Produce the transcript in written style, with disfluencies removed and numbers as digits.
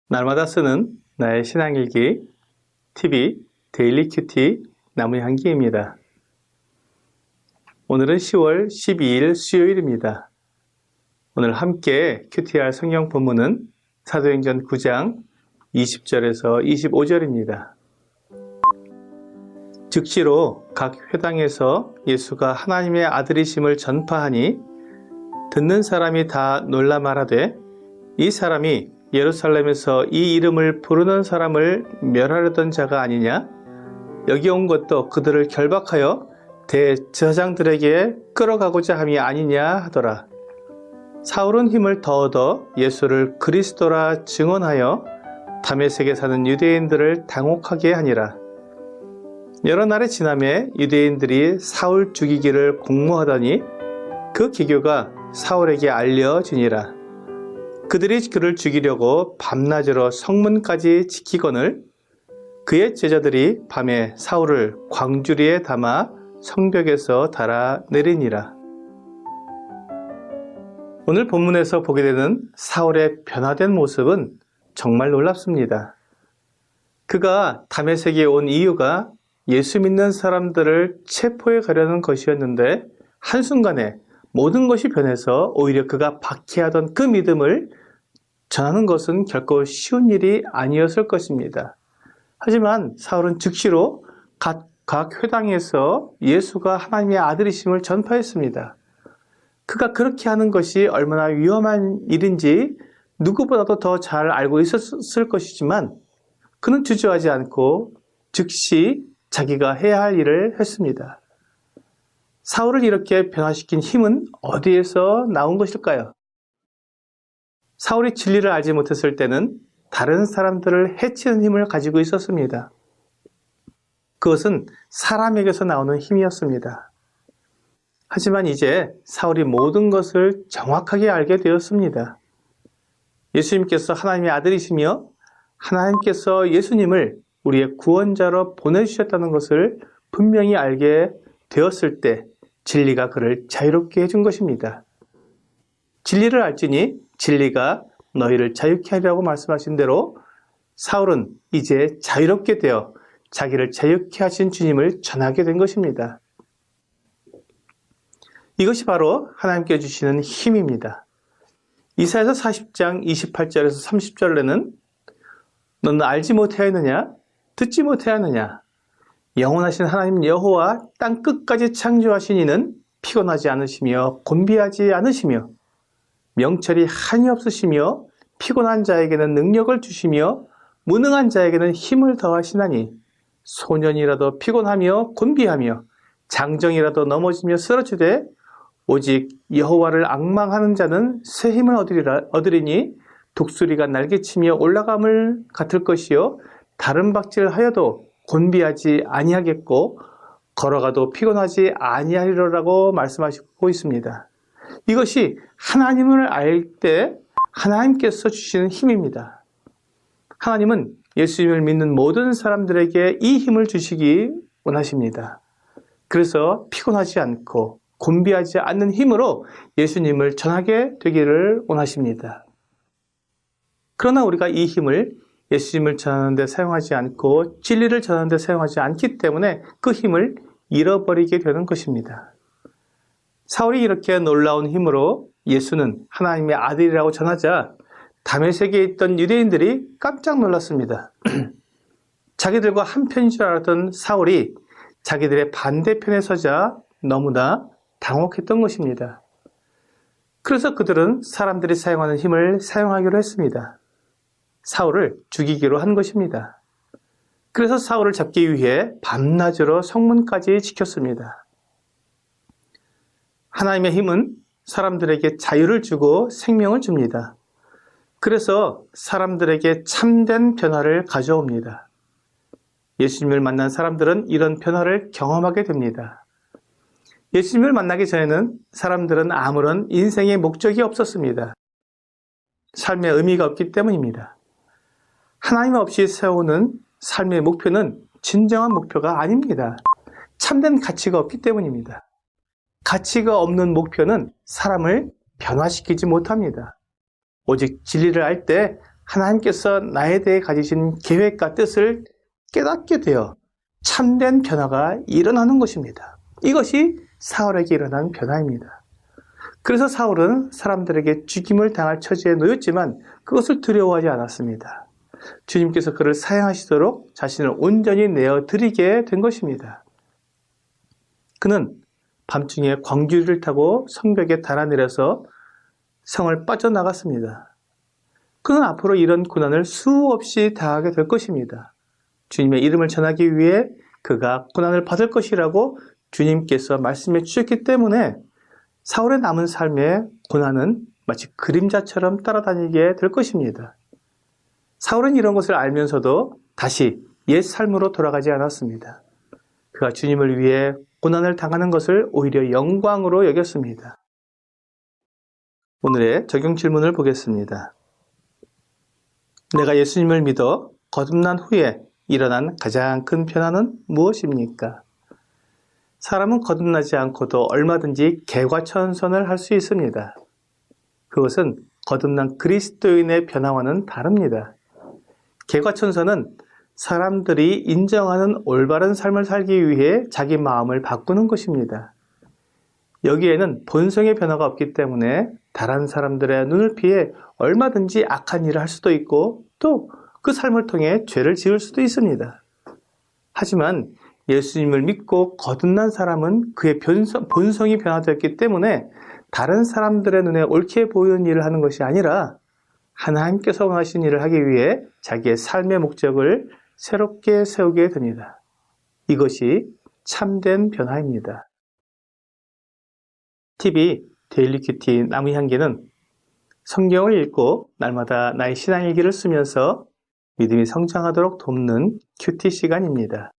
날마다 쓰는 나의 신앙일기 TV 데일리 큐티 나무향기입니다. 오늘은 10월 12일 수요일입니다. 오늘 함께 큐티할 성경 본문은 사도행전 9장 20절에서 25절입니다. 즉시로 각 회당에서 예수가 하나님의 아들이심을 전파하니 듣는 사람이 다 놀라 말하되 이 사람이 예루살렘에서 이 이름을 부르는 사람을 멸하려던 자가 아니냐? 여기 온 것도 그들을 결박하여 대제사장들에게 끌어가고자 함이 아니냐 하더라. 사울은 힘을 더 얻어 예수를 그리스도라 증언하여 다메섹에 사는 유대인들을 당혹하게 하니라. 여러 날이 지나매 유대인들이 사울 죽이기를 공모하더니 그 기교가 사울에게 알려지니라. 그들이 그를 죽이려고 밤낮으로 성문까지 지키거늘 그의 제자들이 밤에 사울을 광주리에 담아 성벽에서 달아 내리니라. 오늘 본문에서 보게 되는 사울의 변화된 모습은 정말 놀랍습니다. 그가 다메섹에 온 이유가 예수 믿는 사람들을 체포해 가려는 것이었는데 한순간에 모든 것이 변해서 오히려 그가 박해하던 그 믿음을 전하는 것은 결코 쉬운 일이 아니었을 것입니다. 하지만 사울은 즉시로 각 회당에서 예수가 하나님의 아들이심을 전파했습니다. 그가 그렇게 하는 것이 얼마나 위험한 일인지 누구보다도 더 잘 알고 있었을 것이지만 그는 주저하지 않고 즉시 자기가 해야 할 일을 했습니다. 사울을 이렇게 변화시킨 힘은 어디에서 나온 것일까요? 사울이 진리를 알지 못했을 때는 다른 사람들을 해치는 힘을 가지고 있었습니다. 그것은 사람에게서 나오는 힘이었습니다. 하지만 이제 사울이 모든 것을 정확하게 알게 되었습니다. 예수님께서 하나님의 아들이시며 하나님께서 예수님을 우리의 구원자로 보내주셨다는 것을 분명히 알게 되었을 때 진리가 그를 자유롭게 해준 것입니다. 진리를 알지니 진리가 너희를 자유케 하리라고 말씀하신 대로 사울은 이제 자유롭게 되어 자기를 자유케 하신 주님을 전하게 된 것입니다. 이것이 바로 하나님께 주시는 힘입니다. 이사야서 40장 28절에서 30절에는 너는 알지 못하였느냐? 듣지 못하였느냐? 영원하신 하나님 여호와 땅 끝까지 창조하신 이는 피곤하지 않으시며 곤비하지 않으시며 명철이 한이 없으시며 피곤한 자에게는 능력을 주시며 무능한 자에게는 힘을 더하시나니 소년이라도 피곤하며 곤비하며 장정이라도 넘어지며 쓰러지되 오직 여호와를 앙망하는 자는 새 힘을 얻으리니 독수리가 날개치며 올라감을 같을 것이요 다른 박질하여도 곤비하지 아니하겠고 걸어가도 피곤하지 아니하리라고 말씀하시고 있습니다. 이것이 하나님을 알 때 하나님께서 주시는 힘입니다. 하나님은 예수님을 믿는 모든 사람들에게 이 힘을 주시기 원하십니다. 그래서 피곤하지 않고 곤비하지 않는 힘으로 예수님을 전하게 되기를 원하십니다. 그러나 우리가 이 힘을 예수님을 전하는 데 사용하지 않고 진리를 전하는 데 사용하지 않기 때문에 그 힘을 잃어버리게 되는 것입니다. 사울이 이렇게 놀라운 힘으로 예수는 하나님의 아들이라고 전하자 다메섹에 있던 유대인들이 깜짝 놀랐습니다. 자기들과 한편인 줄 알았던 사울이 자기들의 반대편에 서자 너무나 당혹했던 것입니다. 그래서 그들은 사람들이 사용하는 힘을 사용하기로 했습니다. 사울을 죽이기로 한 것입니다. 그래서 사울을 잡기 위해 밤낮으로 성문까지 지켰습니다. 하나님의 힘은 사람들에게 자유를 주고 생명을 줍니다. 그래서 사람들에게 참된 변화를 가져옵니다. 예수님을 만난 사람들은 이런 변화를 경험하게 됩니다. 예수님을 만나기 전에는 사람들은 아무런 인생의 목적이 없었습니다. 삶의 의미가 없기 때문입니다. 하나님 없이 세우는 삶의 목표는 진정한 목표가 아닙니다. 참된 가치가 없기 때문입니다. 가치가 없는 목표는 사람을 변화시키지 못합니다. 오직 진리를 알 때 하나님께서 나에 대해 가지신 계획과 뜻을 깨닫게 되어 참된 변화가 일어나는 것입니다. 이것이 사울에게 일어난 변화입니다. 그래서 사울은 사람들에게 죽임을 당할 처지에 놓였지만 그것을 두려워하지 않았습니다. 주님께서 그를 사용하시도록 자신을 온전히 내어드리게 된 것입니다. 그는 밤중에 광주리를 타고 성벽에 달아내려서 성을 빠져나갔습니다. 그는 앞으로 이런 고난을 수없이 당하게 될 것입니다. 주님의 이름을 전하기 위해 그가 고난을 받을 것이라고 주님께서 말씀해 주셨기 때문에 사울의 남은 삶의 고난은 마치 그림자처럼 따라다니게 될 것입니다. 사울은 이런 것을 알면서도 다시 옛 삶으로 돌아가지 않았습니다. 그가 주님을 위해 고난을 당하는 것을 오히려 영광으로 여겼습니다. 오늘의 적용 질문을 보겠습니다. 내가 예수님을 믿어 거듭난 후에 일어난 가장 큰 변화는 무엇입니까? 사람은 거듭나지 않고도 얼마든지 개과천선을 할 수 있습니다. 그것은 거듭난 그리스도인의 변화와는 다릅니다. 개과천선은 사람들이 인정하는 올바른 삶을 살기 위해 자기 마음을 바꾸는 것입니다. 여기에는 본성의 변화가 없기 때문에 다른 사람들의 눈을 피해 얼마든지 악한 일을 할 수도 있고 또 그 삶을 통해 죄를 지을 수도 있습니다. 하지만 예수님을 믿고 거듭난 사람은 그의 본성이 변화되었기 때문에 다른 사람들의 눈에 옳게 보이는 일을 하는 것이 아니라 하나님께서 원하신 일을 하기 위해 자기의 삶의 목적을 새롭게 세우게 됩니다. 이것이 참된 변화입니다. TV 데일리 큐티 나무 향기는 성경을 읽고 날마다 나의 신앙일기를 쓰면서 믿음이 성장하도록 돕는 큐티 시간입니다.